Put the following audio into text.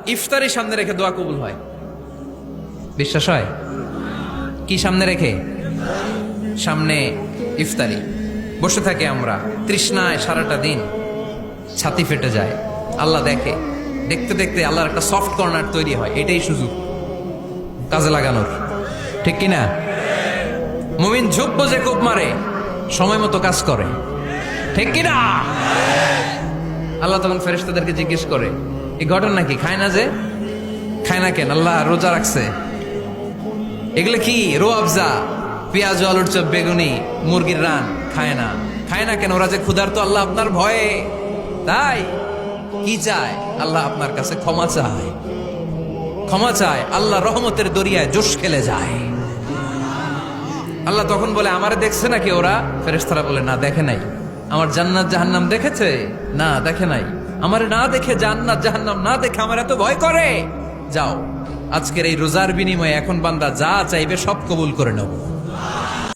ইফতারি সামনে রেখে দোয়া কবুল হয়। বিশ্বাস হয়? কি সামনে রেখে? সামনে ইফতারি। বসে থাকি আমরা তৃষ্ণায় সারাটা দিন, ছাতি ফেটে যায়। আল্লাহ দেখে, দেখতে দেখতে আল্লাহর একটা সফট কর্নার তৈরি হয়। এটাই সুযোগ কাজে লাগানোর, ঠিক কিনা? মুমিন ঝোপ বোঝে কোপ মারে, সময় মতো কাজ করে, ঠিক কিনা? আল্লাহ তখন ফেরেশতাদেরকে জিজ্ঞেস করে, এই ঘটনা কি? খায় না যে? খায় না কেন? আল্লাহ রোজা রাখছে। এগুলো কি? রোয়াবজা, পেঁয়াজ, আলুর চপ, বেগুনি, মুরগির রান খায় না। খায় না কেন? ওরা যে ক্ষুধার্ত, আল্লাহ আপনার ভয়ে। তাই কি চায়? আল্লাহ আপনার কাছে ক্ষমা চায়, ক্ষমা চায়। আল্লাহ রহমতের দরিয়ায় জোশ খেলে যায়। আল্লাহ তখন বলে, আমারে দেখছে নাকি ওরা? ফেরেশতারা বলে, না দেখে নাই। আমার জান্নাত জাহান্নাম দেখেছে? না দেখে নাই। আমারে না দেখে, জান্নাত জাহান্নাম না দেখে আমার এত ভয় করে। যাও, আজকের এই রোজার বিনিময়ে এখন বান্দা যা চাইবে সব কবুল করে নেব।